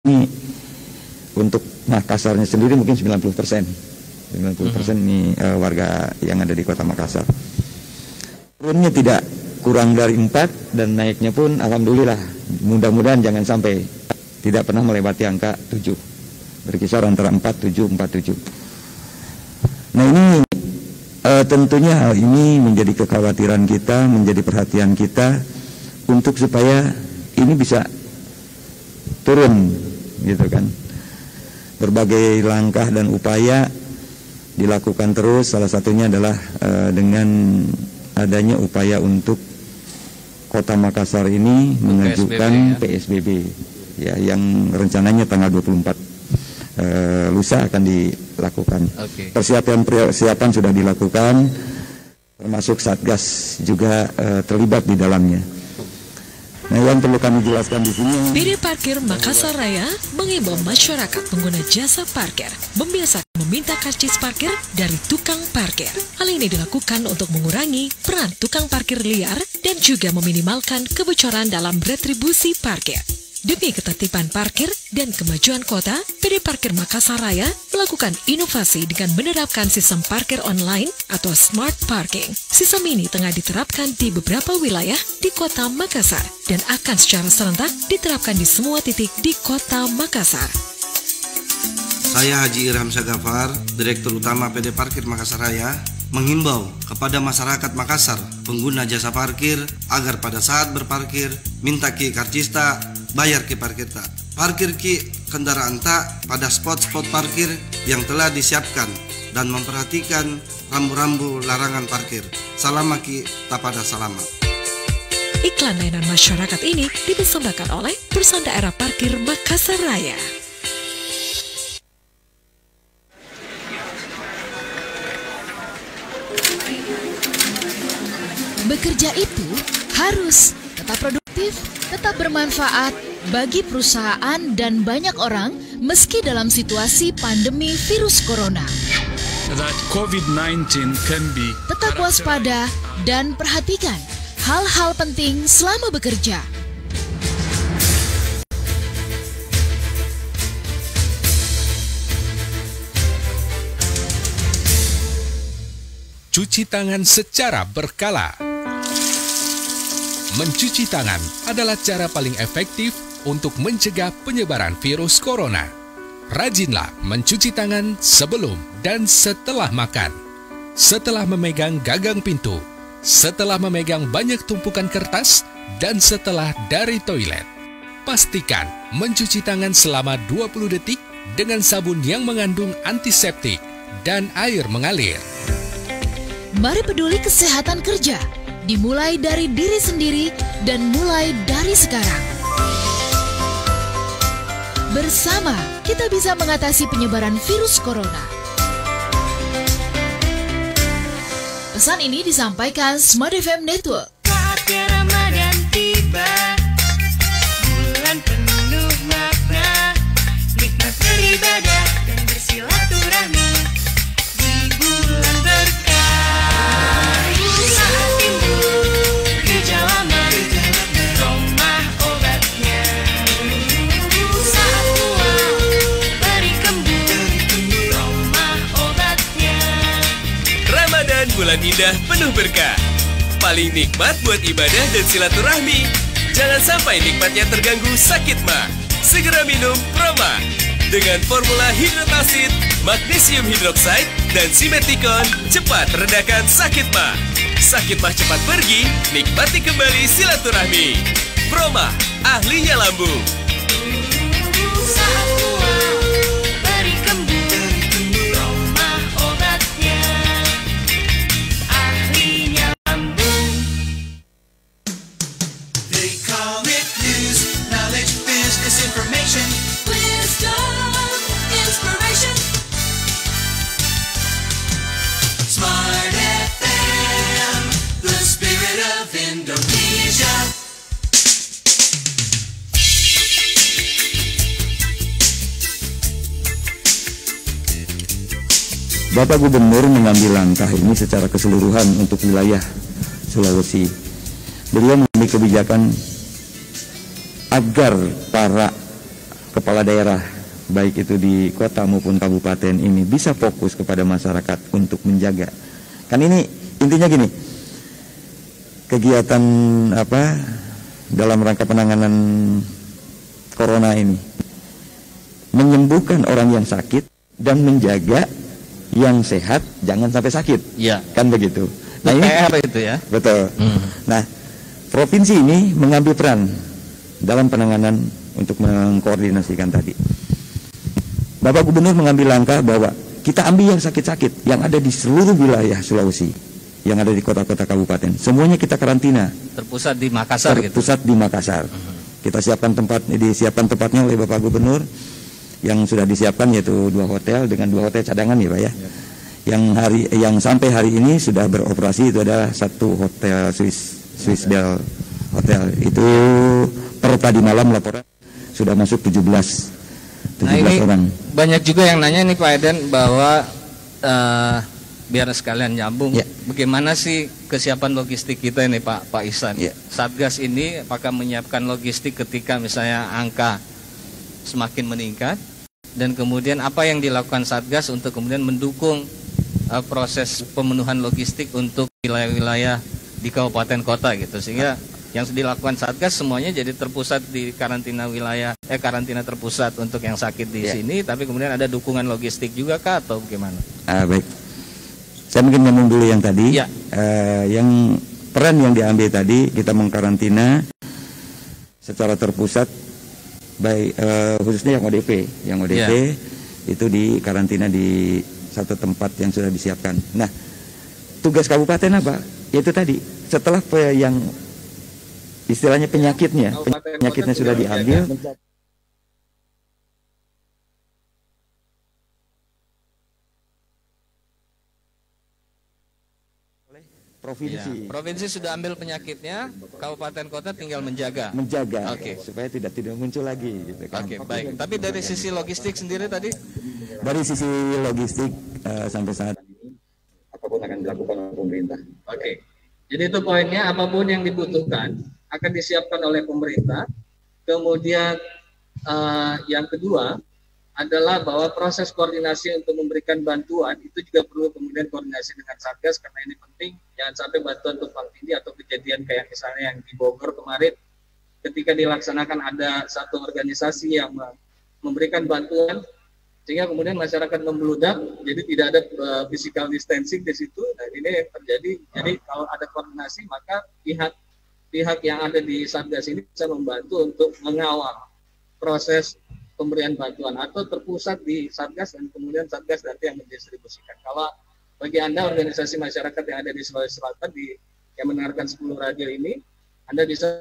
Ini untuk Makassarnya sendiri mungkin 90%. 90% ini warga yang ada di Kota Makassar. Turunnya tidak kurang dari 4 dan naiknya pun alhamdulillah. Mudah-mudahan jangan sampai tidak pernah melewati angka 7. Berkisar antara 47, 47. Nah ini tentunya hal ini menjadi kekhawatiran kita, menjadi perhatian kita untuk supaya ini bisa turun gitu kan. Berbagai langkah dan upaya dilakukan terus, salah satunya adalah dengan adanya upaya untuk Kota Makassar ini mengajukan PSBB ya, yang rencananya tanggal 24 lusa akan dilakukan. Persiapan sudah dilakukan, termasuk Satgas juga terlibat di dalamnya. Nah, yang perlu kami jelaskan di sini, PD Parkir Makassar Raya mengimbau masyarakat pengguna jasa parkir membiasakan meminta karcis parkir dari tukang parkir. Hal ini dilakukan untuk mengurangi peran tukang parkir liar dan juga meminimalkan kebocoran dalam retribusi parkir. Demi ketertiban parkir dan kemajuan kota, PD Parkir Makassar Raya melakukan inovasi dengan menerapkan sistem parkir online atau smart parking. Sistem ini tengah diterapkan di beberapa wilayah di Kota Makassar dan akan secara serentak diterapkan di semua titik di Kota Makassar. Saya Haji Irham Sagafar, Direktur Utama PD Parkir Makassar Raya, menghimbau kepada masyarakat Makassar, pengguna jasa parkir, agar pada saat berparkir, minta ki karcista, bayar ki parkir tak. Parkir ki kendaraan tak pada spot-spot parkir yang telah disiapkan dan memperhatikan rambu-rambu larangan parkir. Salama ki tak pada selamat. Iklan layanan masyarakat ini dipersembahkan oleh Perusahaan Daerah Parkir Makassar Raya. Bekerja itu harus tetap produktif, tetap bermanfaat bagi perusahaan dan banyak orang meski dalam situasi pandemi virus corona. Tetap waspada dan perhatikan hal-hal penting selama bekerja. Cuci tangan secara berkala. Mencuci tangan adalah cara paling efektif untuk mencegah penyebaran virus corona. Rajinlah mencuci tangan sebelum dan setelah makan, setelah memegang gagang pintu, setelah memegang banyak tumpukan kertas, dan setelah dari toilet. Pastikan mencuci tangan selama 20 detik dengan sabun yang mengandung antiseptik dan air mengalir. Mari peduli kesehatan kerja. Dimulai dari diri sendiri dan mulai dari sekarang. Bersama, kita bisa mengatasi penyebaran virus corona. Pesan ini disampaikan Smart FM Network. Saatnya Ramadan tiba, bulan penuh makna, nikmat beribadah dan bersilaturahmi di bulan berkah. Saat timbul kejalanan, romah obatnya. Saat mual beri kembung, romah obatnya. Ramadan bulan indah penuh berkah. Paling nikmat buat ibadah dan silaturahmi. Jangan sampai nikmatnya terganggu sakit mah. Segera minum Proma dengan formula hidrotasid, magnesium hidroksida, dan simetikon. Cepat redakan sakit mah. Sakit mah cepat pergi, nikmati kembali silaturahmi. Proma, ahlinya lambung. Saat mual beri kembung, romah obatnya. Ahlinya lambung. They call it news, knowledge, business information. Wisdom, inspiration. Smart FM, the spirit of Indonesia. Bapak Gubernur mengambil langkah ini secara keseluruhan untuk wilayah Sulawesi. Beliau mengambil kebijakan agar para kepala daerah baik itu di kota maupun kabupaten ini bisa fokus kepada masyarakat untuk menjaga. Kan ini intinya gini, kegiatan apa dalam rangka penanganan corona ini menyembuhkan orang yang sakit dan menjaga yang sehat jangan sampai sakit. Ya. Kan begitu. Nah, ini PR itu ya. betul. Nah, provinsi ini mengambil peran dalam penanganan untuk mengkoordinasikan tadi. Bapak Gubernur mengambil langkah bahwa kita ambil yang sakit-sakit yang ada di seluruh wilayah Sulawesi, yang ada di kota-kota kabupaten, semuanya kita karantina. Terpusat di Makassar gitu. Terpusat di Makassar. Kita siapkan disiapkan tempatnya oleh Bapak Gubernur, yang sudah disiapkan yaitu 2 hotel dengan 2 hotel cadangan ya Pak ya. Yang sampai hari ini sudah beroperasi itu adalah 1 hotel Swiss Bell Hotel. Itu per tadi malam laporan sudah masuk 17 ini orang. Banyak juga yang nanya nih Pak Eden bahwa biar sekalian nyambung, Ya. bagaimana sih kesiapan logistik kita ini Pak Ihsan? Ya. Satgas ini apakah menyiapkan logistik ketika misalnya angka semakin meningkat, dan kemudian apa yang dilakukan Satgas untuk kemudian mendukung proses pemenuhan logistik untuk wilayah-wilayah di kabupaten kota gitu, sehingga yang dilakukan Satgas semuanya jadi terpusat di karantina wilayah, karantina terpusat untuk yang sakit di sini, tapi kemudian ada dukungan logistik juga kah atau bagaimana? Baik, saya mungkin ngomong dulu yang tadi. Ya. Yang peran yang diambil tadi, kita mengkarantina secara terpusat, baik khususnya yang ODP itu di karantina di satu tempat yang sudah disiapkan. Nah, tugas kabupaten apa? Yaitu tadi setelah yang istilahnya penyakitnya sudah diambil, provinsi. Ya, provinsi sudah ambil penyakitnya, kabupaten kota tinggal menjaga. Oke. Supaya tidak muncul lagi gitu kan. Oke, baik. Tapi dari sisi logistik sendiri tadi? Dari sisi logistik sampai saat ini apapun akan dilakukan oleh pemerintah. Oke. Jadi itu poinnya, apapun yang dibutuhkan akan disiapkan oleh pemerintah. Kemudian yang kedua adalah bahwa proses koordinasi untuk memberikan bantuan itu juga perlu kemudian koordinasi dengan Satgas, karena ini penting. Jangan sampai bantuan tumpang tindih atau kejadian kayak misalnya yang di Bogor kemarin ketika dilaksanakan ada satu organisasi yang memberikan bantuan sehingga kemudian masyarakat membludak, jadi tidak ada physical distancing di situ. Nah, ini yang terjadi. Jadi kalau ada koordinasi maka pihak yang ada di Satgas ini bisa membantu untuk mengawal proses pemberian bantuan atau terpusat di Satgas dan kemudian Satgas nanti yang mendistribusikan. Kalau bagi Anda organisasi masyarakat yang ada di Sulawesi Selatan yang mendengarkan 10 radio ini, Anda bisa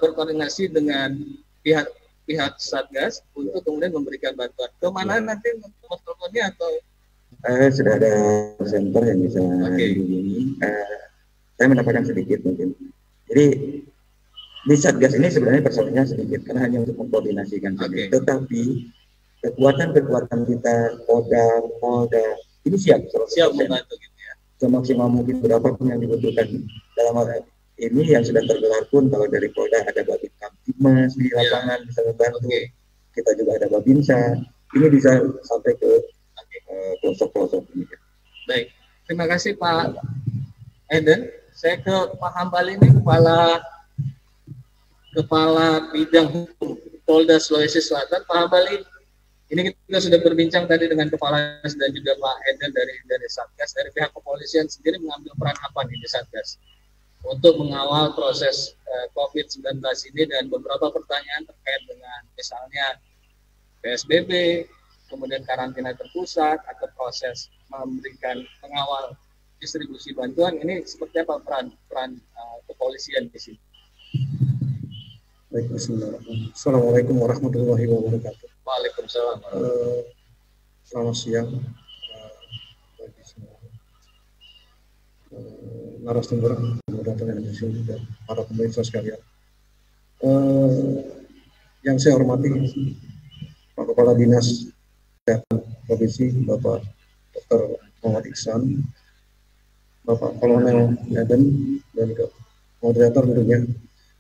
berkoordinasi dengan pihak Satgas untuk kemudian memberikan bantuan. Kemana nanti nomor teleponnya atau? Sudah ada center yang bisa dihubungi. Saya mendapatkan sedikit mungkin. Jadi di Satgas ini sebenarnya personilnya sedikit karena hanya untuk mengkoordinasikan saja. Tetapi kekuatan kita, Polda ini siap membantu gitu ya. Semaksimal mungkin berapapun yang dibutuhkan. Dalam hal ini yang sudah tergelar pun kalau dari Polda ada Babin Kamtibmas di lapangan bisa membantu. Kita juga ada Babinsa. Ini bisa sampai ke pelosok-pelosok ini. Baik, terima kasih Pak Eden. Saya ke Pak Hambal ini, Kepala Bidang Hukum Polda Sulawesi Selatan. Pak Hambal ini kita sudah berbincang tadi dengan Kepala dan juga Pak Eden dari Satgas. Dari pihak kepolisian sendiri mengambil peran apa nih di Satgas untuk mengawal proses COVID-19 ini, dan beberapa pertanyaan terkait dengan misalnya PSBB, kemudian karantina terpusat, atau proses memberikan pengawal distribusi bantuan, ini seperti apa peran kepolisian di sini? Baik, bismillahirrahmanirrahim. Assalamualaikum warahmatullahi wabarakatuh. Waalaikumsalam. Selamat siang bagi semua narasumber yang datang dari sini dan para pemirsa sekalian. Yang saya hormati Pak Kepala Dinas Kesehatan Provinsi, Bapak Dr. Muhammad Ihsan, Bapak Kolonel Eden, dan moderator tentunya.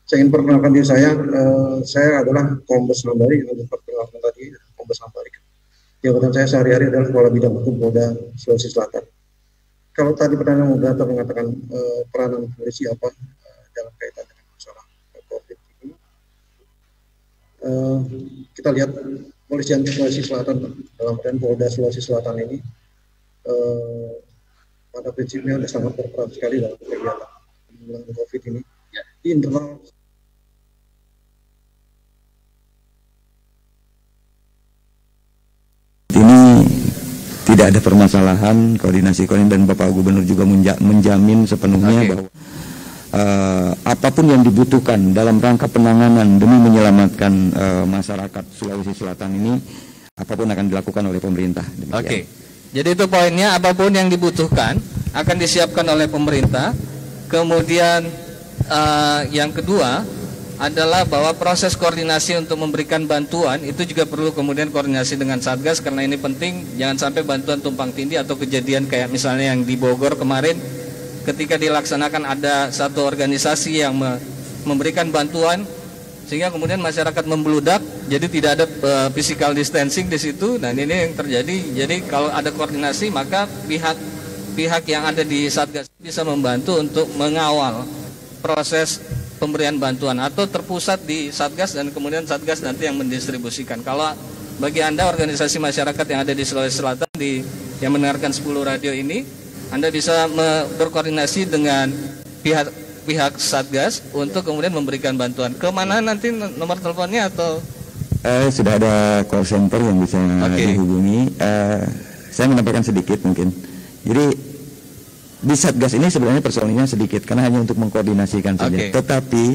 Saya ingin perkenalkan diri saya adalah Kombes Lambari yang diperkenalkan tadi Jabatan saya sehari-hari adalah Kepala Bidang Hukum Polda Sulawesi Selatan. Kalau tadi pertanyaan moderator mengatakan peranan polisi apa dalam kaitan dengan masalah COVID ini, kita lihat Polisian Sulawesi Selatan dalam artian Polda Sulawesi Selatan ini pada prinsipnya sudah sangat berperan sekali dalam kegiatan penanggulangan COVID ini. Di internal ini tidak ada permasalahan koordinasi dan Bapak Gubernur juga menjamin sepenuhnya bahwa apapun yang dibutuhkan dalam rangka penanganan demi menyelamatkan masyarakat Sulawesi Selatan ini, apapun akan dilakukan oleh pemerintah. Oke. Jadi itu poinnya, apapun yang dibutuhkan akan disiapkan oleh pemerintah. Kemudian yang kedua adalah bahwa proses koordinasi untuk memberikan bantuan itu juga perlu kemudian koordinasi dengan Satgas, karena ini penting, jangan sampai bantuan tumpang tindih atau kejadian kayak misalnya yang di Bogor kemarin ketika dilaksanakan ada satu organisasi yang memberikan bantuan sehingga kemudian masyarakat membludak, jadi tidak ada physical distancing di situ, dan ini yang terjadi. Jadi kalau ada koordinasi maka pihak yang ada di Satgas bisa membantu untuk mengawal proses pemberian bantuan, atau terpusat di Satgas dan kemudian Satgas nanti yang mendistribusikan. Kalau bagi Anda organisasi masyarakat yang ada di Sulawesi Selatan yang mendengarkan 10 radio ini, Anda bisa berkoordinasi dengan pihak Satgas untuk kemudian memberikan bantuan. Kemana nanti nomor teleponnya atau? Sudah ada call center yang bisa dihubungi. Saya menambahkan sedikit mungkin. Jadi di Satgas ini sebenarnya personilnya sedikit karena hanya untuk mengkoordinasikan saja. Tetapi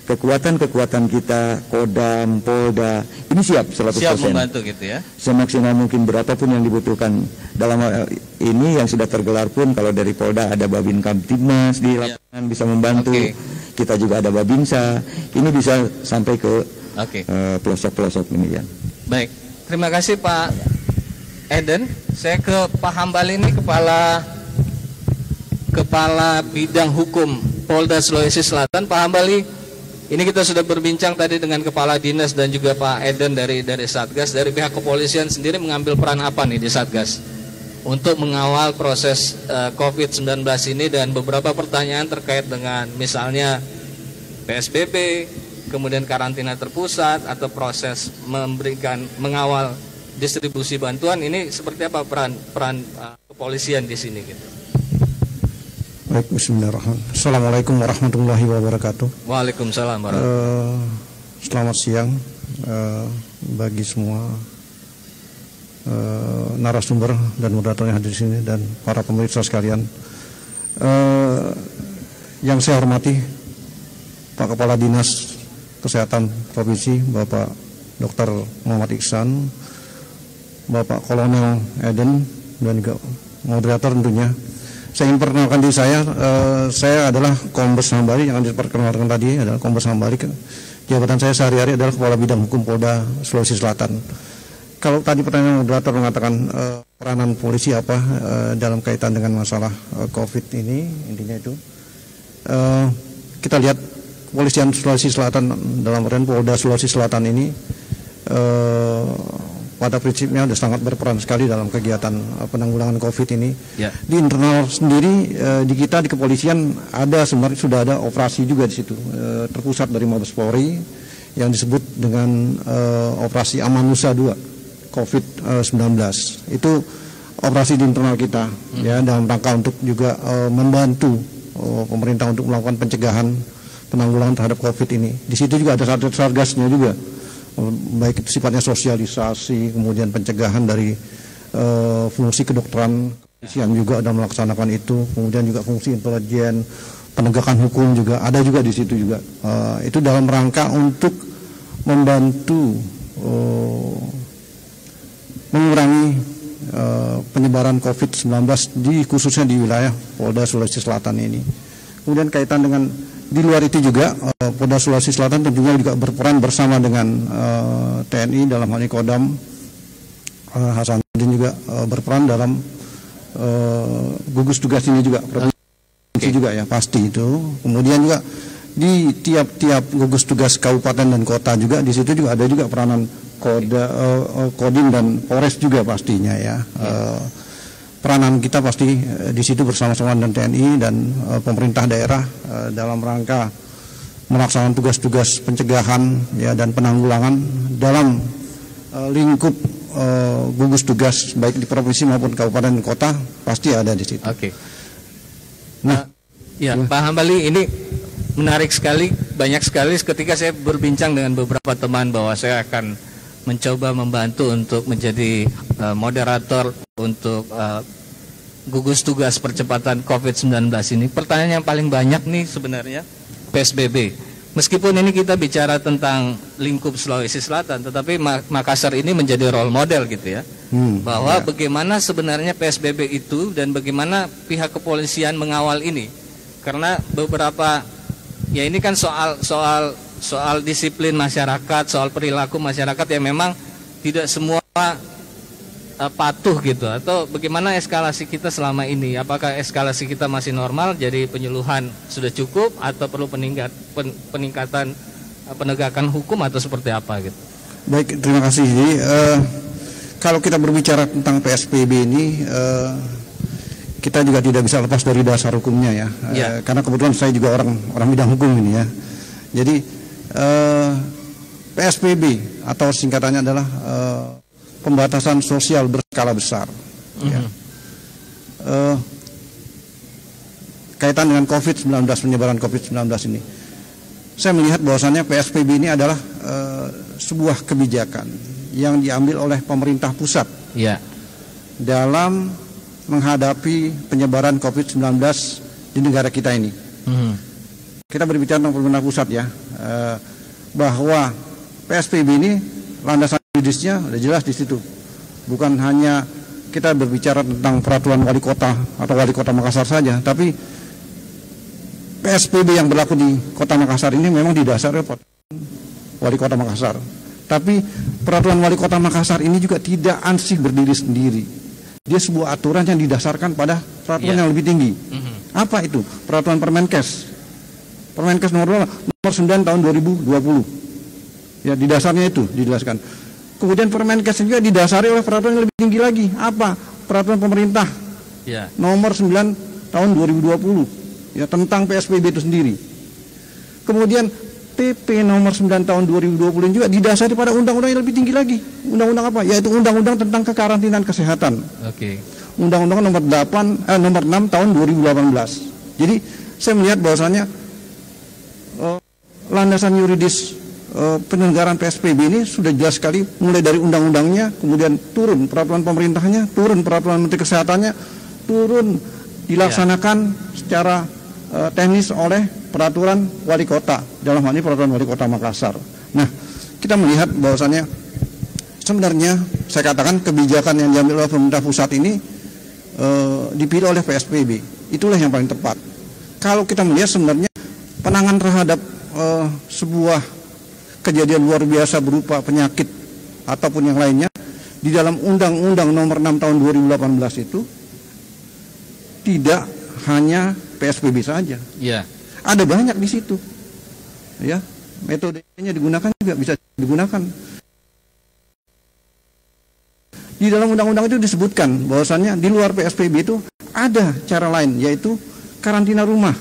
kekuatan kita, Kodam, Polda ini siap 100%. Siap membantu gitu ya. Semaksimal mungkin berapapun yang dibutuhkan. Dalam ini yang sudah tergelar pun kalau dari Polda ada Babin Kamtibmas di lapangan bisa membantu. Kita juga ada Babinsa. Ini bisa sampai ke pelosok-pelosok demikian. Baik. Terima kasih Pak Eden. Saya ke Pak Hambal ini, Kepala Bidang Hukum Polda Sulawesi Selatan. Pak Hambali, ini kita sudah berbincang tadi dengan Kepala Dinas dan juga Pak Eden dari Satgas. Dari pihak kepolisian sendiri mengambil peran apa nih di Satgas untuk mengawal proses COVID-19 ini, dan beberapa pertanyaan terkait dengan misalnya PSBB, kemudian karantina terpusat, atau proses mengawal distribusi bantuan, ini seperti apa peran kepolisian di sini gitu. Baik, bismillahirrahmanirrahim. Assalamualaikum warahmatullahi wabarakatuh. Waalaikumsalam warahmatullahi. Selamat siang bagi semua narasumber dan moderator yang hadir di sini dan para pemirsa sekalian. Yang saya hormati Pak Kepala Dinas Kesehatan Provinsi Bapak Dr. Muhammad Iksan, Bapak Kolonel Eden, dan juga moderator tentunya. Saya ingin perkenalkan diri saya adalah Kombes Hambali, yang diperkenalkan tadi adalah Kombes Hambali. Jabatan saya sehari-hari adalah Kepala Bidang Hukum Polda Sulawesi Selatan. Kalau tadi pertanyaan moderator mengatakan peranan polisi apa dalam kaitan dengan masalah COVID ini, intinya itu kita lihat Kepolisian Sulawesi Selatan dalam artian Polda Sulawesi Selatan ini pada prinsipnya sudah sangat berperan sekali dalam kegiatan penanggulangan COVID ini. Di internal sendiri di kita di kepolisian sebenarnya sudah ada operasi juga di situ terpusat dari Mabes Polri yang disebut dengan operasi Amanusa 2 COVID-19. Itu operasi di internal kita ya, dalam rangka untuk juga membantu pemerintah untuk melakukan pencegahan penanggulangan terhadap COVID ini. Di situ juga ada satgasnya juga. Baik itu sifatnya sosialisasi, kemudian pencegahan dari fungsi kedokteran, kepolisian juga ada melaksanakan itu, kemudian juga fungsi intelijen, penegakan hukum juga ada juga di situ juga. Itu dalam rangka untuk membantu mengurangi penyebaran COVID-19 khususnya di wilayah Polda Sulawesi Selatan ini. Kemudian kaitan dengan di luar itu juga Polda Sulawesi Selatan tentunya juga berperan bersama dengan TNI dalam hal ini Kodam, Hasanuddin juga berperan dalam gugus tugas ini juga, provinsi juga ya pasti itu. Kemudian juga di tiap-tiap gugus tugas kabupaten dan kota juga di situ juga ada juga peranan Kodim dan Polres juga pastinya ya. Peranan kita pasti di situ bersama-sama dengan TNI dan pemerintah daerah dalam rangka melaksanakan tugas-tugas pencegahan ya dan penanggulangan dalam lingkup gugus tugas baik di provinsi maupun kabupaten dan kota pasti ada di situ. Oke. Nah, ya Pak Hambali, ini menarik sekali, banyak sekali ketika saya berbincang dengan beberapa teman bahwa saya akan mencoba membantu untuk menjadi moderator untuk gugus tugas percepatan COVID-19 ini. Pertanyaan yang paling banyak nih sebenarnya PSBB. Meskipun ini kita bicara tentang lingkup Sulawesi Selatan, tetapi Makassar ini menjadi role model gitu ya. Bahwa bagaimana sebenarnya PSBB itu dan bagaimana pihak kepolisian mengawal ini. Karena beberapa ya ini kan soal disiplin masyarakat, soal perilaku masyarakat yang memang tidak semua patuh gitu. Atau bagaimana eskalasi kita selama ini? Apakah eskalasi kita masih normal, jadi penyuluhan sudah cukup, atau perlu peningkatan penegakan hukum atau seperti apa gitu? Baik, terima kasih. Jadi kalau kita berbicara tentang PSBB ini, kita juga tidak bisa lepas dari dasar hukumnya ya. Karena kebetulan saya juga orang bidang hukum ini ya. Jadi PSBB atau singkatannya adalah pembatasan sosial berskala besar. Ya. Kaitan dengan COVID-19, penyebaran COVID-19 ini, saya melihat bahwasannya PSBB ini adalah sebuah kebijakan yang diambil oleh pemerintah pusat dalam menghadapi penyebaran COVID-19 di negara kita ini. Kita berbicara tentang pemerintah pusat ya, bahwa PSBB ini landasan juridisnya sudah jelas di situ. Bukan hanya kita berbicara tentang peraturan wali kota atau wali kota Makassar saja, tapi PSBB yang berlaku di kota Makassar ini memang didasari oleh wali kota Makassar. Tapi peraturan wali kota Makassar ini juga tidak ansih berdiri sendiri. Dia sebuah aturan yang didasarkan pada peraturan yang lebih tinggi. Apa itu? Peraturan Permenkes. Permenkes nomor 9 tahun 2020. Ya, di dasarnya itu dijelaskan. Kemudian Permenkes juga didasari oleh peraturan yang lebih tinggi lagi. Apa? Peraturan pemerintah nomor 9 tahun 2020 ya, tentang PSBB itu sendiri. Kemudian PP nomor 9 tahun 2020 juga didasari pada undang-undang yang lebih tinggi lagi. Undang-undang apa? Yaitu undang-undang tentang kekarantinaan kesehatan. Undang-undang nomor 6 tahun 2018. Jadi saya melihat bahwasannya landasan yuridis penyelenggaraan PSBB ini sudah jelas sekali, mulai dari undang-undangnya, kemudian turun peraturan pemerintahnya, turun peraturan Menteri Kesehatannya, turun dilaksanakan secara teknis oleh peraturan wali kota, dalam hal ini peraturan wali kota Makassar. Nah, kita melihat bahwasannya sebenarnya saya katakan kebijakan yang diambil oleh pemerintah pusat ini dipilih oleh PSBB, itulah yang paling tepat. Kalau kita melihat sebenarnya penanganan terhadap sebuah kejadian luar biasa berupa penyakit ataupun yang lainnya di dalam Undang-Undang nomor 6 tahun 2018 itu tidak hanya PSBB saja. Ada banyak di situ. Ya, metodenya digunakan juga bisa digunakan. Di dalam undang-undang itu disebutkan bahwasannya di luar PSBB itu ada cara lain, yaitu karantina rumah.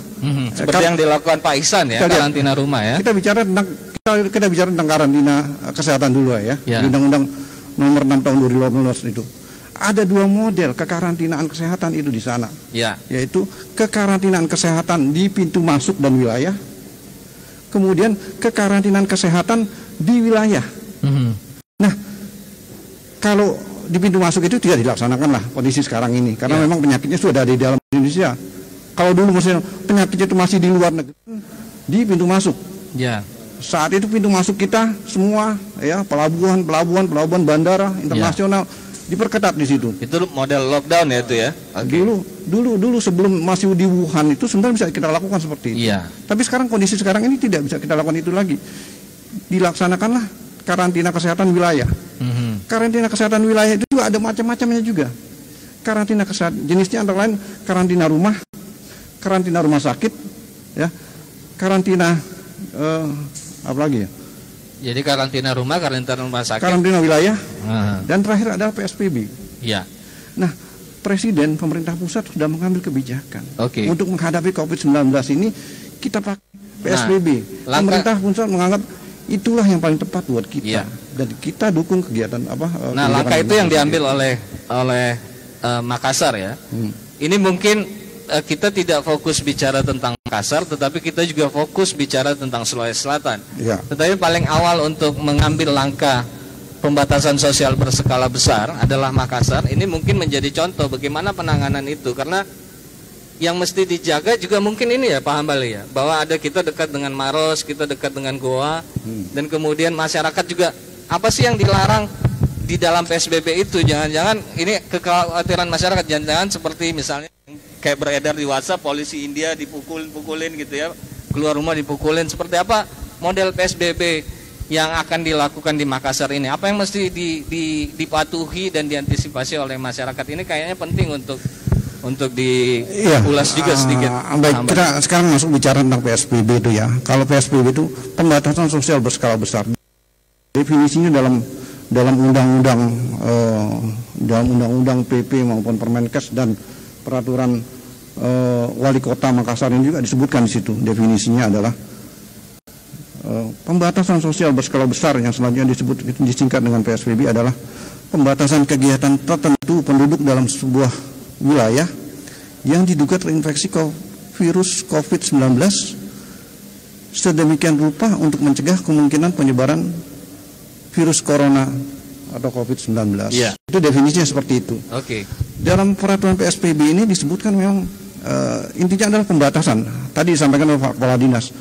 Seperti yang dilakukan Pak Ihsan ya, karantina rumah ya. Kita bicara tentang karantina kesehatan dulu ya. Di Undang-Undang nomor 6 tahun 2018 itu. Ada dua model kekarantinaan kesehatan itu di sana. Yaitu kekarantinaan kesehatan di pintu masuk dan wilayah. Kemudian kekarantinaan kesehatan di wilayah. Nah, kalau di pintu masuk itu tidak dilaksanakan lah kondisi sekarang ini, karena memang penyakitnya sudah ada di dalam Indonesia. Kalau dulu misalnya penyakitnya itu masih di luar negeri, di pintu masuk. Saat itu pintu masuk kita semua ya, pelabuhan bandara internasional diperketat di situ. Itu model lockdown ya itu ya. Dulu sebelum masih di Wuhan itu sebenarnya bisa kita lakukan seperti itu. Tapi sekarang kondisi sekarang ini tidak bisa kita lakukan itu lagi. Dilaksanakanlah karantina kesehatan wilayah. Karantina kesehatan wilayah itu juga ada macam-macamnya juga. Karantina kesehatan jenisnya antara lain karantina rumah sakit, ya, karantina apa lagi ya? Jadi karantina rumah sakit. Karantina wilayah. Dan terakhir adalah PSBB. Ya. Nah, Presiden, pemerintah pusat sudah mengambil kebijakan Oke. untuk menghadapi COVID-19 ini kita pakai PSBB. Pemerintah pusat menganggap itulah yang paling tepat buat kita. Dan kita dukung kegiatan Nah, langkah itu yang diambil oleh Makassar ya. Ini mungkin kita tidak fokus bicara tentang Makassar, tetapi kita juga fokus bicara tentang Sulawesi Selatan. Ya. Tetapi paling awal untuk mengambil langkah pembatasan sosial berskala besar adalah Makassar. Ini mungkin menjadi contoh bagaimana penanganan itu, karena yang mesti dijaga juga mungkin ini ya Pak Hambali ya, bahwa ada kita dekat dengan Maros, kita dekat dengan Goa, dan kemudian masyarakat juga apa sih yang dilarang di dalam PSBB itu. Jangan-jangan ini kekhawatiran masyarakat, jangan-jangan seperti misalnya kayak beredar di WhatsApp, polisi India dipukulin gitu ya, keluar rumah dipukulin. Seperti apa model PSBB yang akan dilakukan di Makassar ini? Apa yang mesti dipatuhi dan diantisipasi oleh masyarakat? Ini kayaknya penting untuk diulas juga sedikit. Baik, kita sekarang masuk bicara tentang PSBB itu ya. Kalau PSBB itu pembatasan sosial berskala besar. Definisinya dalam undang-undang PP maupun Permenkes dan peraturan wali kota Makassar ini juga disebutkan di situ. Definisinya adalah pembatasan sosial berskala besar yang selanjutnya disingkat dengan PSBB adalah pembatasan kegiatan tertentu penduduk dalam sebuah wilayah yang diduga terinfeksi virus COVID-19 sedemikian rupa untuk mencegah kemungkinan penyebaran virus corona atau COVID-19. Ya. Itu definisinya seperti itu. Oke. Dalam peraturan PSBB ini disebutkan memang intinya adalah pembatasan. Tadi disampaikan oleh Pak Kepala Dinas.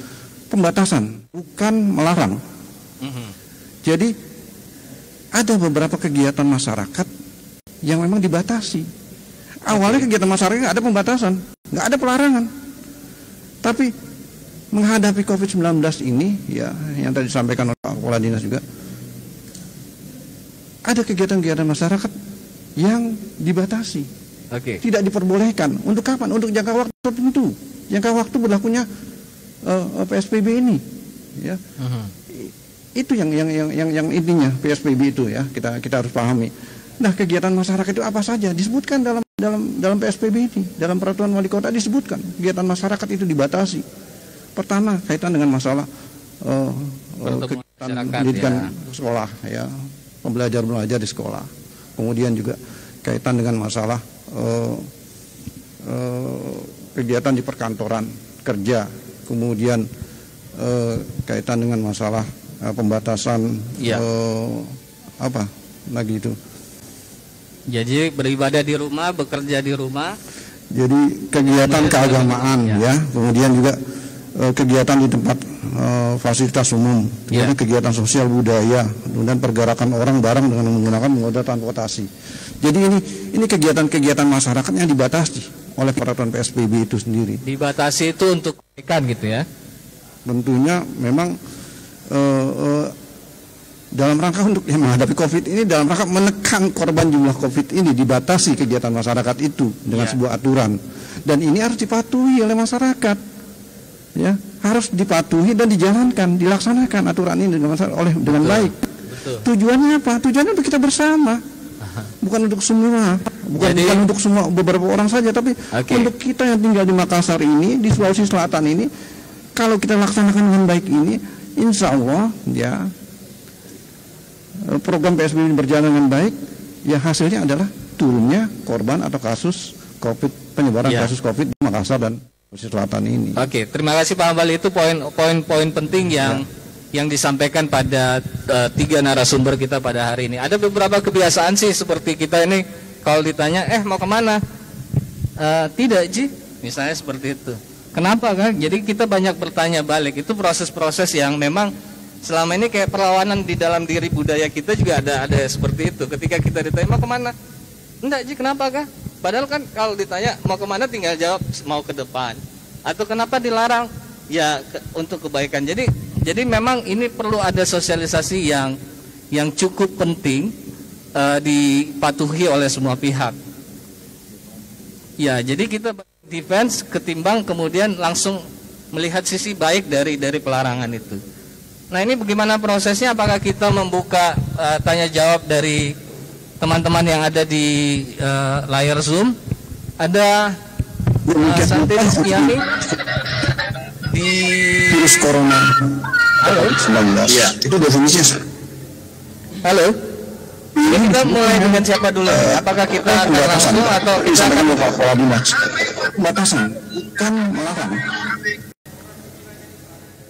Pembatasan, bukan melarang. Jadi ada beberapa kegiatan masyarakat yang memang dibatasi. Awalnya kegiatan masyarakat nggak ada pembatasan, nggak ada pelarangan. Tapi menghadapi COVID-19 ini, ya yang tadi disampaikan oleh Pak Kepala Dinas juga, ada kegiatan-kegiatan masyarakat yang dibatasi, tidak diperbolehkan. Untuk kapan? Untuk jangka waktu tertentu. Jangka waktu berlakunya PSBB ini, ya. Itu yang intinya PSBB itu ya, kita harus pahami. Nah, kegiatan masyarakat itu apa saja disebutkan dalam PSBB ini, dalam peraturan wali kota disebutkan kegiatan masyarakat itu dibatasi. Pertama kaitan dengan masalah kegiatan pendidikan sekolah, ya, belajar di sekolah. Kemudian juga kaitan dengan masalah kegiatan di perkantoran kerja. Kemudian kaitan dengan masalah pembatasan apa lagi itu? Jadi beribadah di rumah, bekerja di rumah. Jadi kegiatan keagamaan ya. Kemudian juga kegiatan di tempat fasilitas umum, kemudian kegiatan sosial budaya, kemudian pergerakan orang barang dengan menggunakan moda transportasi. Jadi ini kegiatan-kegiatan masyarakat yang dibatasi oleh peraturan PSBB itu sendiri. Dibatasi itu untuk kebaikan gitu ya? Tentunya memang dalam rangka untuk menghadapi COVID ini, dalam rangka menekan korban jumlah COVID ini, dibatasi kegiatan masyarakat itu dengan sebuah aturan. Dan ini harus dipatuhi oleh masyarakat, ya, harus dipatuhi dan dijalankan, dilaksanakan aturan ini dengan baik. Betul. Tujuannya apa? Tujuannya untuk kita bersama, bukan untuk semua, bukan untuk semua beberapa orang saja, tapi untuk kita yang tinggal di Makassar ini, di Sulawesi Selatan ini. Kalau kita laksanakan dengan baik ini, insya Allah ya program PSBB berjalan dengan baik, ya hasilnya adalah turunnya korban atau kasus COVID, penyebaran kasus COVID di Makassar dan Sulawesi Selatan ini. Oke, terima kasih Pak Hambali. Itu poin-poin penting yang disampaikan pada tiga narasumber kita pada hari ini. Ada beberapa kebiasaan sih seperti kita ini kalau ditanya mau kemana? Tidak Ji, misalnya seperti itu. Kenapa kan? Jadi kita banyak bertanya balik. Itu proses-proses yang memang selama ini kayak perlawanan di dalam diri budaya kita juga ada seperti itu. Ketika kita ditanya mau kemana? Enggak Ji, kenapa kah? Padahal kan kalau ditanya mau kemana tinggal jawab mau ke depan. Atau kenapa dilarang? Ya untuk kebaikan. Jadi memang ini perlu ada sosialisasi yang cukup penting dipatuhi oleh semua pihak. Ya, jadi kita defense ketimbang kemudian langsung melihat sisi baik dari pelarangan itu. Nah, ini bagaimana prosesnya? Apakah kita membuka tanya jawab dari teman-teman yang ada di layar Zoom? Ada Santin Yami di virus corona. Halo. 19. Ya, itu definisinya. Halo. Ini kita mulai dengan siapa dulu? Apakah kita akan langsung atau kita akan Kepala Dinas? Pembatasan, bukan melarang.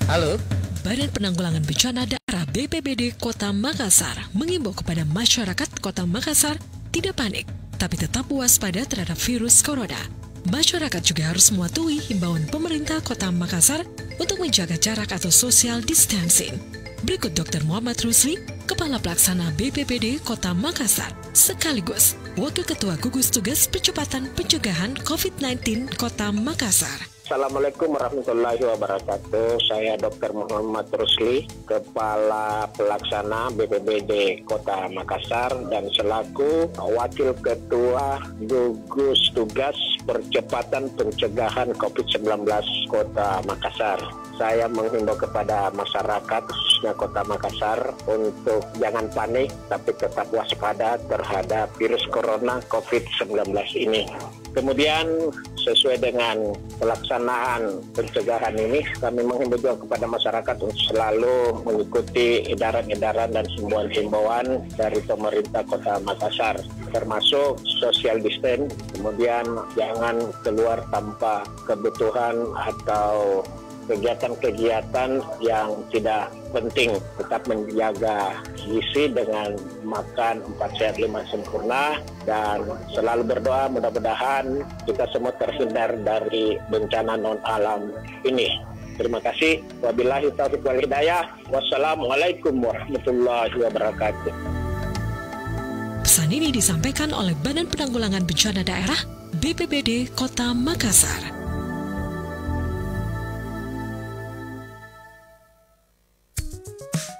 Halo. Badan Penanggulangan Bencana Daerah BPBD Kota Makassar mengimbau kepada masyarakat Kota Makassar tidak panik, tapi tetap waspada terhadap virus corona. Masyarakat juga harus mematuhi himbauan pemerintah Kota Makassar untuk menjaga jarak atau social distancing. Berikut Dr. Muhammad Rusli, Kepala Pelaksana BPBD Kota Makassar, sekaligus Wakil Ketua Gugus Tugas Percepatan Pencegahan COVID-19 Kota Makassar. Assalamualaikum warahmatullahi wabarakatuh. Saya Dr. Muhammad Rusli, Kepala Pelaksana BPBD Kota Makassar dan selaku Wakil Ketua Gugus Tugas Percepatan Pencegahan COVID-19 Kota Makassar. Saya menghimbau kepada masyarakat khususnya Kota Makassar untuk jangan panik tapi tetap waspada terhadap virus corona COVID-19 ini. Kemudian sesuai dengan pelaksanaan pencegahan ini, kami menghimbau juga kepada masyarakat untuk selalu mengikuti edaran-edaran dan himbauan dari pemerintah Kota Makassar, termasuk social distance, kemudian jangan keluar tanpa kebutuhan atau kegiatan-kegiatan yang tidak penting, tetap menjaga gizi dengan makan 4 sehat 5 sempurna dan selalu berdoa mudah-mudahan kita semua terhindar dari bencana non alam ini. Terima kasih. Wabillahi taufiq wal hidayah. Wassalamualaikum warahmatullahi wabarakatuh. Pesan ini disampaikan oleh Badan Penanggulangan Bencana Daerah BPBD Kota Makassar.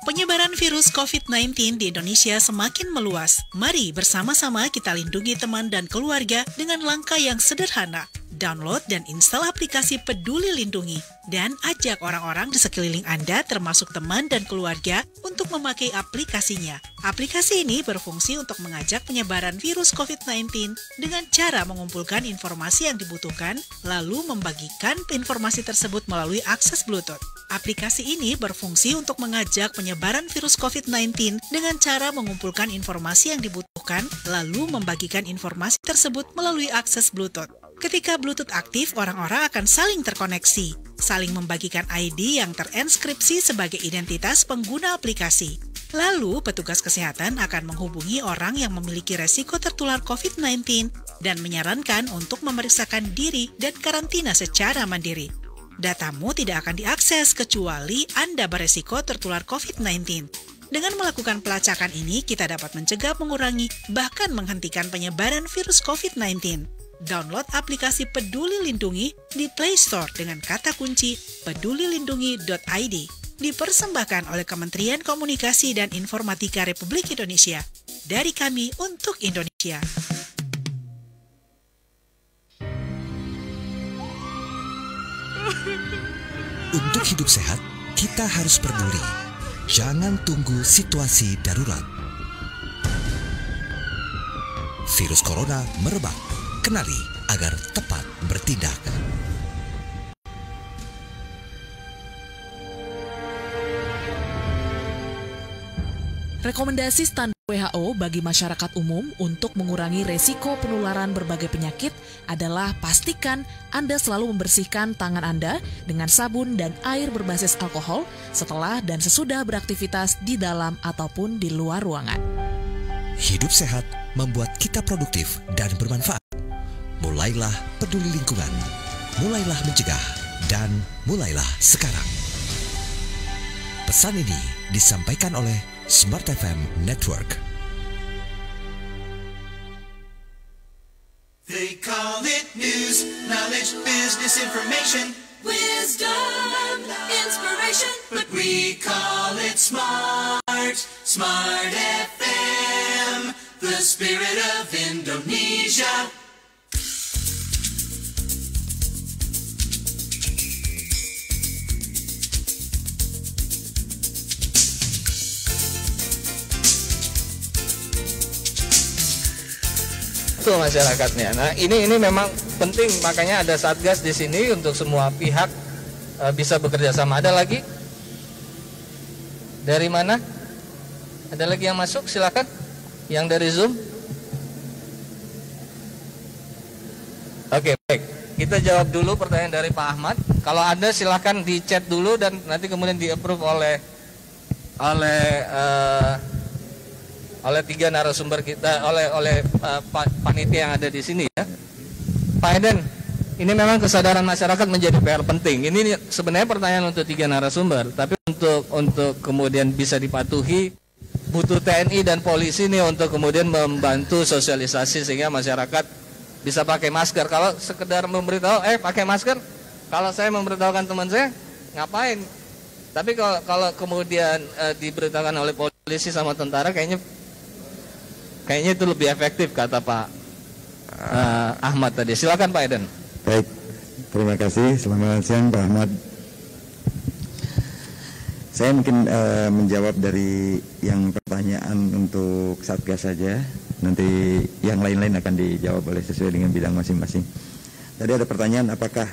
Penyebaran virus COVID-19 di Indonesia semakin meluas. Mari bersama-sama kita lindungi teman dan keluarga dengan langkah yang sederhana. Download dan install aplikasi Peduli Lindungi dan ajak orang-orang di sekeliling Anda termasuk teman dan keluarga untuk memakai aplikasinya. Aplikasi ini berfungsi untuk mengajak penyebaran virus COVID-19 dengan cara mengumpulkan informasi yang dibutuhkan lalu membagikan informasi tersebut melalui akses Bluetooth. Aplikasi ini berfungsi untuk mengajak penyebaran virus COVID-19 dengan cara mengumpulkan informasi yang dibutuhkan lalu membagikan informasi tersebut melalui akses Bluetooth. Ketika Bluetooth aktif, orang-orang akan saling terkoneksi, saling membagikan ID yang terenskripsi sebagai identitas pengguna aplikasi. Lalu, petugas kesehatan akan menghubungi orang yang memiliki resiko tertular COVID-19 dan menyarankan untuk memeriksakan diri dan karantina secara mandiri. Datamu tidak akan diakses kecuali Anda beresiko tertular COVID-19. Dengan melakukan pelacakan ini, kita dapat mencegah, mengurangi, bahkan menghentikan penyebaran virus COVID-19. Download aplikasi Peduli Lindungi di Play Store dengan kata kunci pedulilindungi.id. Dipersembahkan oleh Kementerian Komunikasi dan Informatika Republik Indonesia. Dari kami untuk Indonesia. Untuk hidup sehat, kita harus peduli. Jangan tunggu situasi darurat. Virus corona merebak. Kenali agar tepat bertindak. Rekomendasi standar WHO bagi masyarakat umum untuk mengurangi resiko penularan berbagai penyakit adalah pastikan Anda selalu membersihkan tangan Anda dengan sabun dan air berbasis alkohol setelah dan sesudah beraktivitas di dalam ataupun di luar ruangan. Hidup sehat membuat kita produktif dan bermanfaat. Mulailah peduli lingkungan, mulailah mencegah, dan mulailah sekarang. Pesan ini disampaikan oleh Smart FM Network. They call it news, knowledge, business information, Wisdom, inspiration, but we call it smart, Smart FM, the spirit of Indonesia. membantu masyarakatnya. Nah, ini memang penting, makanya ada Satgas di sini untuk semua pihak bisa bekerja sama. Ada lagi? Dari mana? Ada lagi yang masuk? Silakan. Yang dari Zoom. Oke, baik. Kita jawab dulu pertanyaan dari Pak Ahmad. Kalau ada silakan di chat dulu dan nanti kemudian di-approve oleh tiga narasumber kita, oleh panitia yang ada di sini ya. Pak Eden, ini memang kesadaran masyarakat menjadi PR penting. Ini sebenarnya pertanyaan untuk tiga narasumber, tapi untuk kemudian bisa dipatuhi butuh TNI dan polisi nih untuk kemudian membantu sosialisasi sehingga masyarakat bisa pakai masker. Kalau sekedar memberitahu, pakai masker, kalau saya memberitahukan teman saya, ngapain? Tapi kalau kemudian diberitakan oleh polisi sama tentara, kayaknya itu lebih efektif, kata Pak Ahmad tadi. Silakan Pak Eden. Baik, terima kasih. Selamat siang Pak Ahmad. Saya mungkin menjawab dari yang pertanyaan untuk Satgas saja. Nanti yang lain-lain akan dijawab oleh sesuai dengan bidang masing-masing. Tadi ada pertanyaan apakah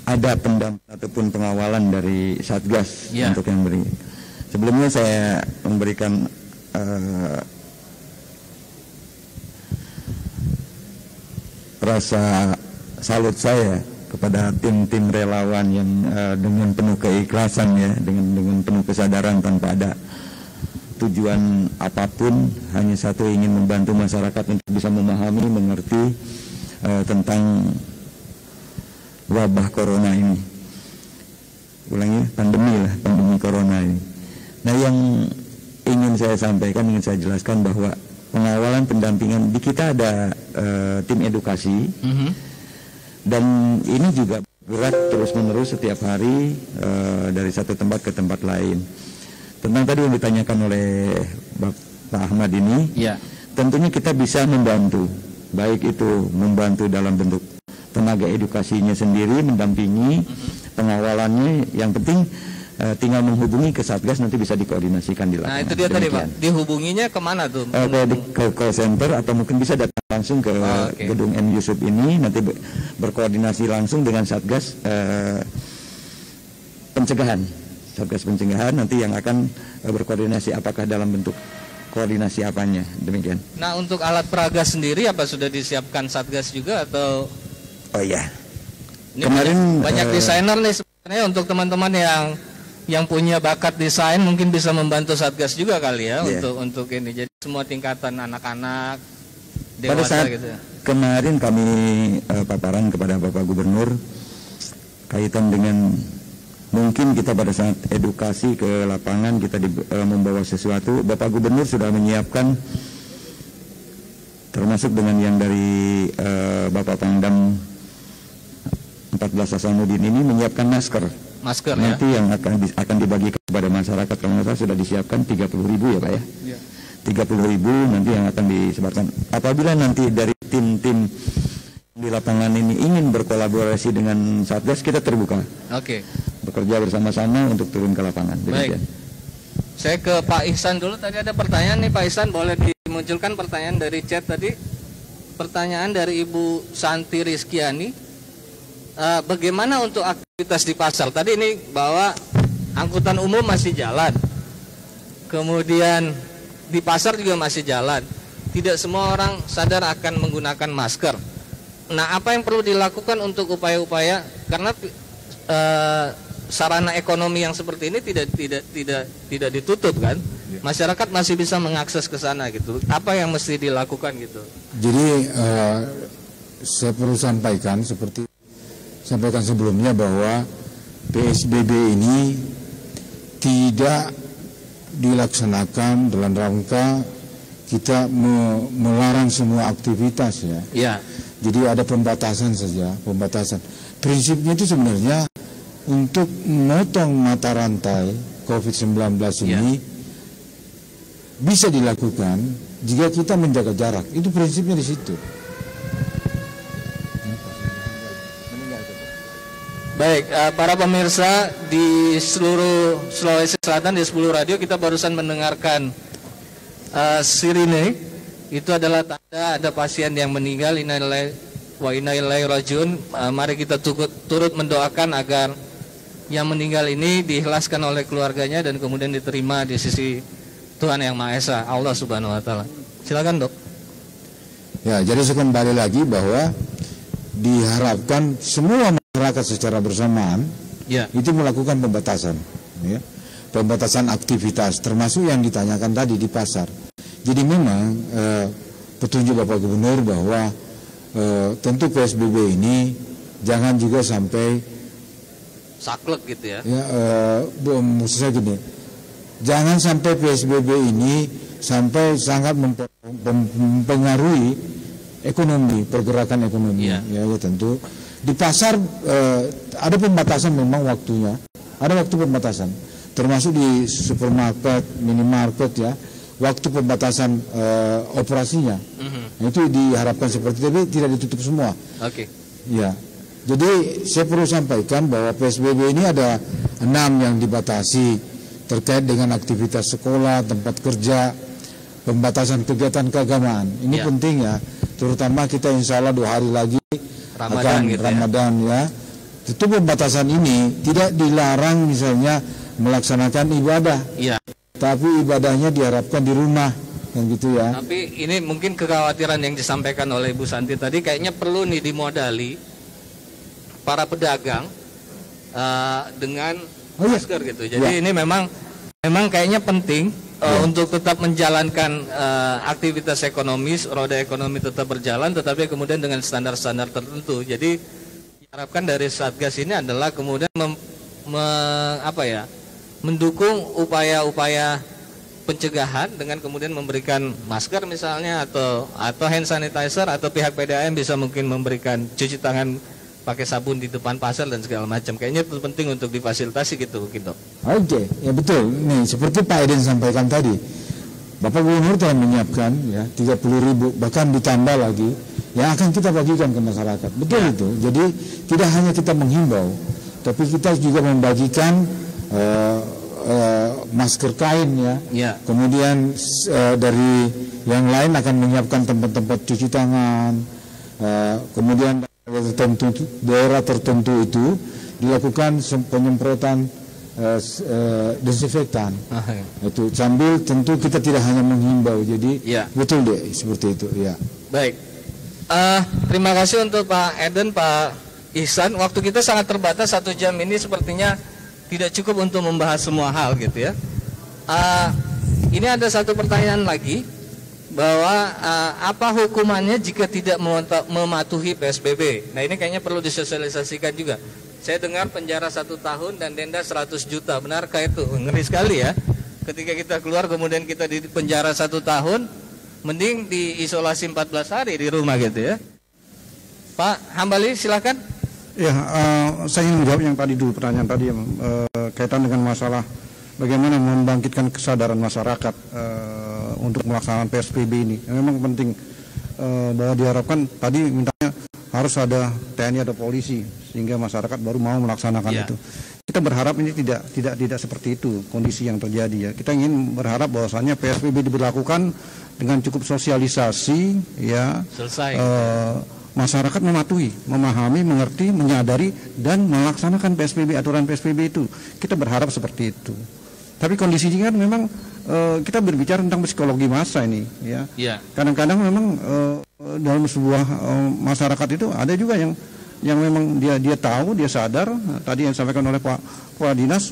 ada pendampingan ataupun pengawalan dari Satgas untuk yang beri. Sebelumnya saya memberikan rasa salut saya kepada tim-tim relawan yang dengan penuh keikhlasan ya, dengan penuh kesadaran tanpa ada tujuan apapun, hanya satu, ingin membantu masyarakat untuk bisa memahami, mengerti tentang wabah corona ini. Ulangi, pandemi corona ini. Nah, yang ingin saya sampaikan, ingin saya jelaskan bahwa pengawalan, pendampingan di kita ada tim edukasi, dan ini juga gerak terus-menerus setiap hari dari satu tempat ke tempat lain. Tentang tadi yang ditanyakan oleh Pak Ahmad ini, tentunya kita bisa membantu, baik itu membantu dalam bentuk tenaga edukasinya sendiri, mendampingi, pengawalannya, yang penting tinggal menghubungi ke Satgas, nanti bisa dikoordinasikan di lapangan. Nah, itu dia tadi Pak, dihubunginya kemana tuh? Ke call center, atau mungkin bisa datang langsung ke gedung M. Yusuf ini, nanti berkoordinasi langsung dengan Satgas pencegahan. Satgas pencegahan nanti yang akan berkoordinasi apakah dalam bentuk koordinasi apanya, demikian. Nah, untuk alat peraga sendiri apa sudah disiapkan Satgas juga atau? Oh iya. Ini kemarin banyak desainer nih sebenarnya, untuk teman-teman yang punya bakat desain mungkin bisa membantu Satgas juga kali ya, untuk ini. Jadi semua tingkatan anak-anak, dewasa. Pada saat gitu. Kemarin kami paparan kepada Bapak Gubernur kaitan dengan mungkin kita pada saat edukasi ke lapangan kita membawa sesuatu. Bapak Gubernur sudah menyiapkan, termasuk dengan yang dari Bapak Pangdam 14 Hasanuddin ini, menyiapkan masker nanti ya? Yang akan dibagikan kepada masyarakat. Kalau nggak salah sudah disiapkan 30.000 ya Pak ya, 30.000 nanti yang akan disebarkan. Apabila nanti dari tim-tim di lapangan ini ingin berkolaborasi dengan Satgas, kita terbuka. Bekerja bersama-sama untuk turun ke lapangan. Baik. Saya ke Pak Ihsan dulu. Tadi ada pertanyaan nih Pak Ihsan, boleh dimunculkan pertanyaan dari chat tadi. Pertanyaan dari Ibu Santi Rizkiani. Bagaimana untuk aktivitas di pasar? Tadi ini bahwa angkutan umum masih jalan, kemudian di pasar juga masih jalan. Tidak semua orang sadar akan menggunakan masker. Nah, apa yang perlu dilakukan untuk upaya-upaya, karena sarana ekonomi yang seperti ini tidak ditutup kan? Masyarakat masih bisa mengakses ke sana gitu. Apa yang mesti dilakukan gitu? Jadi saya perlu sampaikan sebelumnya bahwa PSBB ini tidak dilaksanakan dalam rangka kita melarang semua aktivitas ya. Jadi ada pembatasan saja, pembatasan. Prinsipnya itu sebenarnya untuk memotong mata rantai COVID-19 ini bisa dilakukan jika kita menjaga jarak. Itu prinsipnya di situ. Baik, para pemirsa di seluruh Sulawesi Selatan, di 10 radio, kita barusan mendengarkan sirine itu adalah tanda ada pasien yang meninggal. Innalillahi wa inna ilaihi rajiun. Mari kita turut mendoakan agar yang meninggal ini diikhlaskan oleh keluarganya dan kemudian diterima di sisi Tuhan Yang Maha Esa, Allah Subhanahu wa taala. Silakan, Dok. Ya, jadi sekembali lagi bahwa diharapkan semua masyarakat secara bersamaan itu melakukan pembatasan, ya. Pembatasan aktivitas, termasuk yang ditanyakan tadi di pasar. Jadi memang petunjuk Bapak Gubernur bahwa tentu PSBB ini jangan juga sampai saklek gitu ya. Maksud saya gini, jangan sampai PSBB ini sampai sangat mempengaruhi ekonomi, pergerakan ekonomi. Ya tentu di pasar ada pembatasan memang waktunya, ada waktu pembatasan, termasuk di supermarket, minimarket ya, waktu pembatasan operasinya. Itu diharapkan seperti itu, tapi tidak ditutup semua. Oke. Ya. Jadi saya perlu sampaikan bahwa PSBB ini ada 6 yang dibatasi terkait dengan aktivitas sekolah, tempat kerja, pembatasan kegiatan keagamaan. Ini penting ya, terutama kita insya Allah 2 hari lagi Ramadan, akan Ramadan ya. Itu pembatasan ini tidak dilarang misalnya melaksanakan ibadah, tapi ibadahnya diharapkan di rumah, kan gitu ya. Tapi ini mungkin kekhawatiran yang disampaikan oleh Ibu Santi tadi kayaknya perlu nih dimodali para pedagang dengan masker gitu. Jadi ini memang kayaknya penting untuk tetap menjalankan aktivitas ekonomis, roda ekonomi tetap berjalan, tetapi kemudian dengan standar-standar tertentu. Jadi diharapkan dari Satgas ini adalah kemudian mendukung upaya-upaya pencegahan dengan kemudian memberikan masker misalnya atau hand sanitizer, atau pihak PDAM bisa mungkin memberikan cuci tangan pakai sabun di depan pasar dan segala macam. Kayaknya itu penting untuk difasilitasi gitu mungkin, Dok. Oke, ya betul. Nih seperti Pak Eden sampaikan tadi, Bapak Gubernur telah menyiapkan ya 30.000, bahkan ditambah lagi yang akan kita bagikan ke masyarakat. Betul itu. Jadi tidak hanya kita menghimbau, tapi kita juga membagikan masker kain ya. Kemudian dari yang lain akan menyiapkan tempat-tempat cuci tangan. Kemudian daerah tertentu itu dilakukan penyemprotan desinfektan. Itu sambil tentu kita tidak hanya menghimbau, jadi betul deh seperti itu ya. Baik, terima kasih untuk Pak Eden, Pak Ihsan. Waktu kita sangat terbatas, 1 jam ini sepertinya tidak cukup untuk membahas semua hal gitu ya. Ini ada satu pertanyaan lagi, bahwa apa hukumannya jika tidak mematuhi PSBB. Nah ini kayaknya perlu disosialisasikan juga. Saya dengar penjara 1 tahun dan denda 100 juta. Benarkah itu? Ngeri sekali ya. Ketika kita keluar kemudian kita di penjara 1 tahun, mending diisolasi 14 hari di rumah gitu ya. Pak Hambali silakan. Ya, saya ingin menjawab yang tadi dulu, pertanyaan tadi yang kaitan dengan masalah bagaimana membangkitkan kesadaran masyarakat untuk melaksanakan PSBB ini. Memang penting bahwa diharapkan tadi mintanya harus ada TNI atau polisi sehingga masyarakat baru mau melaksanakan itu. Kita berharap ini tidak seperti itu kondisi yang terjadi ya. Kita ingin berharap bahwasanya PSBB diberlakukan dengan cukup sosialisasi ya. Selesai. Masyarakat mematuhi, memahami, mengerti, menyadari dan melaksanakan PSBB, aturan PSBB itu. Kita berharap seperti itu. Tapi kondisinya kan memang kita berbicara tentang psikologi massa ini, ya. Kadang-kadang memang dalam sebuah masyarakat itu ada juga yang memang dia tahu, dia sadar. Tadi yang disampaikan oleh Pak Dinas,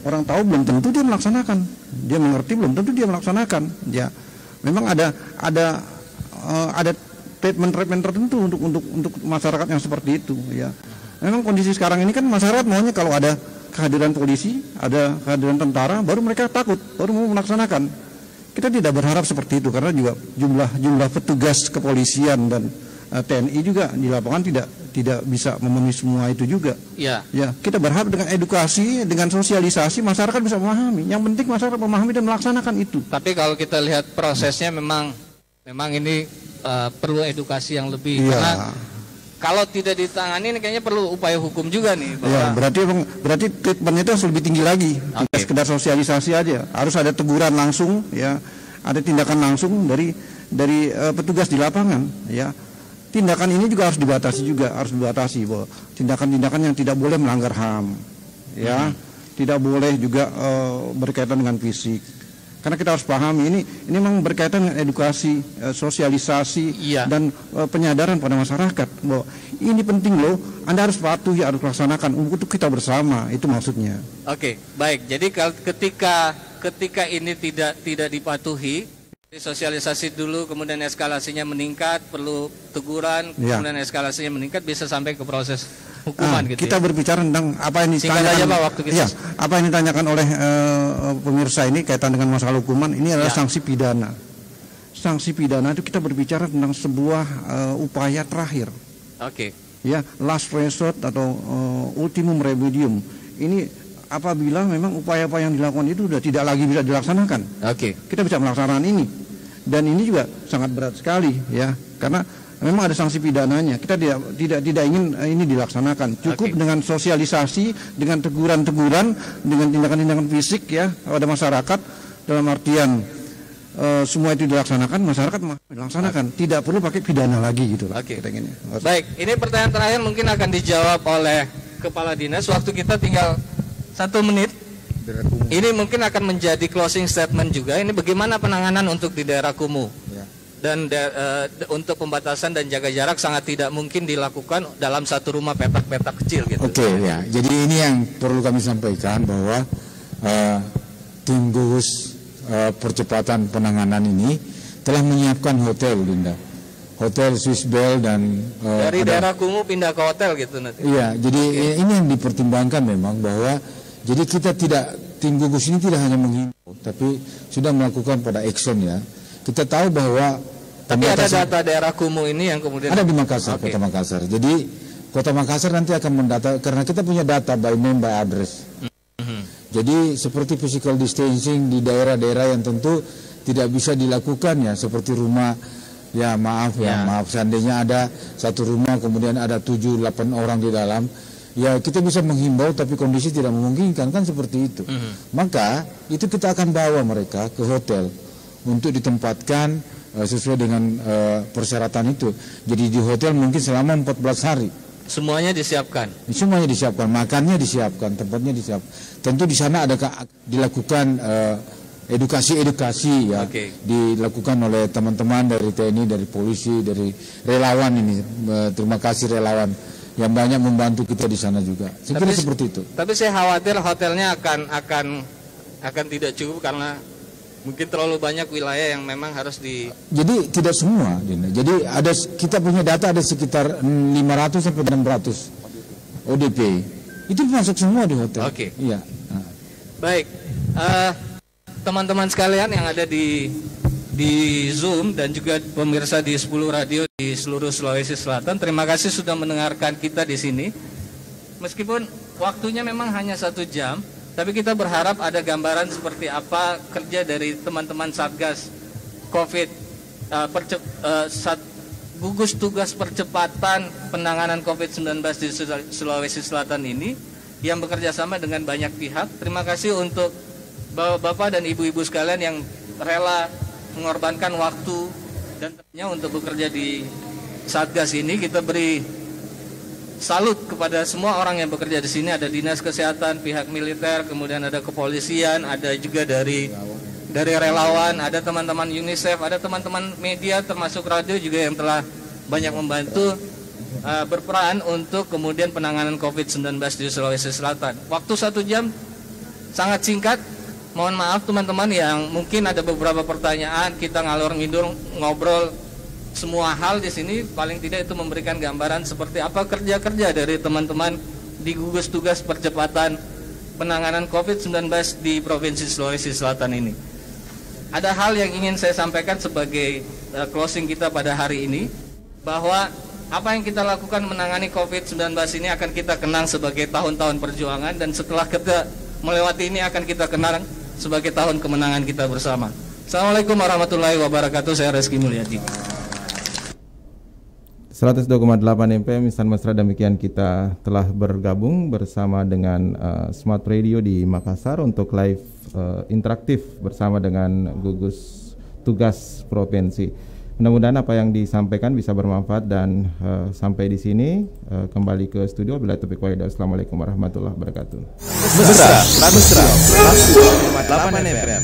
orang tahu belum tentu dia melaksanakan, dia mengerti belum tentu dia melaksanakan. Ya, memang ada treatment tertentu untuk masyarakat yang seperti itu. Ya, memang kondisi sekarang ini kan masyarakat maunya kalau ada kehadiran polisi, ada kehadiran tentara, baru mereka takut, baru mau melaksanakan. Kita tidak berharap seperti itu karena juga jumlah petugas kepolisian dan TNI juga di lapangan tidak bisa memenuhi semua itu juga. Ya, kita berharap dengan edukasi, dengan sosialisasi masyarakat bisa memahami. Yang penting masyarakat memahami dan melaksanakan itu. Tapi kalau kita lihat prosesnya memang ini perlu edukasi yang lebih karena kalau tidak ditangani ini kayaknya perlu upaya hukum juga nih. Ya, berarti treatmentnya itu harus lebih tinggi lagi. Tidak sekedar sosialisasi aja, harus ada teguran langsung, ya, ada tindakan langsung dari dari petugas di lapangan, ya. Tindakan ini juga harus dibatasi bahwa tindakan-tindakan yang tidak boleh melanggar HAM, ya, tidak boleh juga berkaitan dengan fisik. Karena kita harus pahami ini memang berkaitan dengan edukasi, sosialisasi, dan penyadaran pada masyarakat bahwa ini penting loh, Anda harus patuhi, harus laksanakan untuk kita bersama, itu maksudnya. Oke, baik. Jadi ketika ini tidak dipatuhi, sosialisasi dulu, kemudian eskalasinya meningkat, perlu teguran, kemudian eskalasinya meningkat, bisa sampai ke proses hukuman gitu. Kita berbicara tentang apa yang ditanyakan, apa yang ditanyakan oleh pemirsa ini kaitan dengan masalah hukuman, ini adalah sanksi pidana. Sanksi pidana itu kita berbicara tentang sebuah upaya terakhir. Oke. Ya, last resort atau ultimum remedium. Ini apabila memang upaya-upaya yang dilakukan itu sudah tidak lagi bisa dilaksanakan. Oke. Kita bisa melaksanakan ini. Dan ini juga sangat berat sekali, ya, karena memang ada sanksi pidananya. Kita tidak ingin ini dilaksanakan. Cukup dengan sosialisasi, dengan teguran-teguran, dengan tindakan-tindakan fisik, ya, pada masyarakat, dalam artian semua itu dilaksanakan, masyarakat melaksanakan. Tidak perlu pakai pidana lagi gitu. Baik, ini pertanyaan terakhir mungkin akan dijawab oleh Kepala Dinas. Waktu kita tinggal 1 menit. Ini mungkin akan menjadi closing statement juga. Ini bagaimana penanganan untuk di daerah kumuh, dan untuk pembatasan dan jaga jarak sangat tidak mungkin dilakukan dalam satu rumah petak-petak kecil gitu. Oke, ya. Jadi ini yang perlu kami sampaikan bahwa tim gugus percepatan penanganan ini telah menyiapkan hotel, Linda. Hotel Swiss Bell dan dari daerah kumuh pindah ke hotel gitu nanti. Iya, jadi ini yang dipertimbangkan memang bahwa jadi kita tim gugus ini tidak hanya menghimbau, tapi sudah melakukan pada action, ya. Kita tahu bahwa tapi ada data daerah kumuh ini yang kemudian ada di Makassar, Kota Makassar. Jadi Kota Makassar nanti akan mendata karena kita punya data by name by address. Jadi seperti physical distancing di daerah-daerah yang tentu tidak bisa dilakukan, ya, seperti rumah, ya maaf seandainya ada satu rumah kemudian ada 7-8 orang di dalam, ya kita bisa menghimbau tapi kondisi tidak memungkinkan, kan seperti itu. Maka itu kita akan bawa mereka ke hotel untuk ditempatkan sesuai dengan persyaratan itu. Jadi di hotel mungkin selama 14 hari. Semuanya disiapkan. Semuanya disiapkan, makannya disiapkan, tempatnya disiapkan. Tentu di sana ada dilakukan edukasi, ya, dilakukan oleh teman-teman dari TNI, dari polisi, dari relawan ini. Terima kasih relawan yang banyak membantu kita di sana juga. Saya kira seperti itu. Tapi saya khawatir hotelnya akan tidak cukup karena mungkin terlalu banyak wilayah yang memang harus Jadi tidak semua, Dina. Jadi kita punya data ada sekitar 500 sampai 600 ODP. Itu masuk semua di hotel. Oke. Iya. Baik. Teman-teman sekalian yang ada di Zoom dan juga pemirsa di 10 radio di seluruh Sulawesi Selatan, terima kasih sudah mendengarkan kita di sini. Meskipun waktunya memang hanya 1 jam, tapi kita berharap ada gambaran seperti apa kerja dari teman-teman Satgas COVID, gugus tugas percepatan penanganan COVID-19 di Sulawesi Selatan ini yang bekerja sama dengan banyak pihak. Terima kasih untuk Bapak dan Ibu-ibu sekalian yang rela mengorbankan waktu dan tentunya untuk bekerja di Satgas ini. Kita beri salut kepada semua orang yang bekerja di sini. Ada dinas kesehatan, pihak militer, kemudian ada kepolisian, ada juga dari relawan, ada teman-teman UNICEF, ada teman-teman media termasuk radio juga yang telah banyak membantu berperan untuk kemudian penanganan COVID-19 di Sulawesi Selatan. Waktu 1 jam sangat singkat. Mohon maaf teman-teman yang mungkin ada beberapa pertanyaan, kita ngalor ngidul ngobrol semua hal di sini, paling tidak itu memberikan gambaran seperti apa kerja-kerja dari teman-teman di gugus tugas percepatan penanganan COVID-19 di Provinsi Sulawesi Selatan ini. Ada hal yang ingin saya sampaikan sebagai closing kita pada hari ini, bahwa apa yang kita lakukan menangani COVID-19 ini akan kita kenang sebagai tahun-tahun perjuangan, dan setelah kita melewati ini akan kita kenang sebagai tahun kemenangan kita bersama. Assalamualaikum warahmatullahi wabarakatuh. Saya Reski Mulyadi. 102,8 FM Insan Mesra, demikian kita telah bergabung bersama dengan Smart Radio di Makassar untuk live interaktif bersama dengan gugus tugas provinsi. Mudah-mudahan apa yang disampaikan bisa bermanfaat dan sampai di sini kembali ke studio. Bila taufiq walhidayah. Assalamualaikum warahmatullahi wabarakatuh. Mesra 105.8 FM.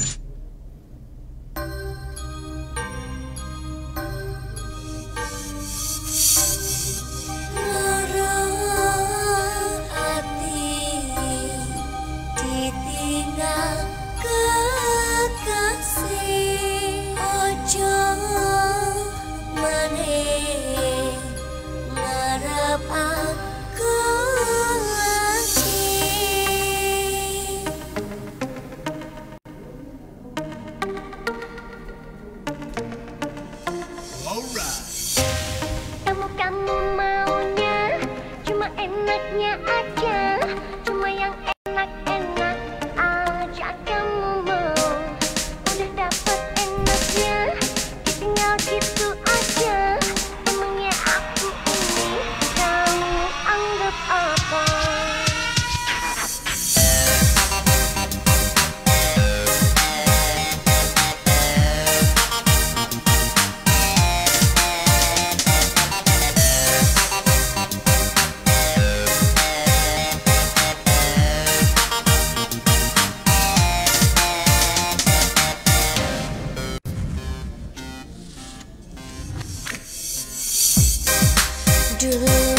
Dulu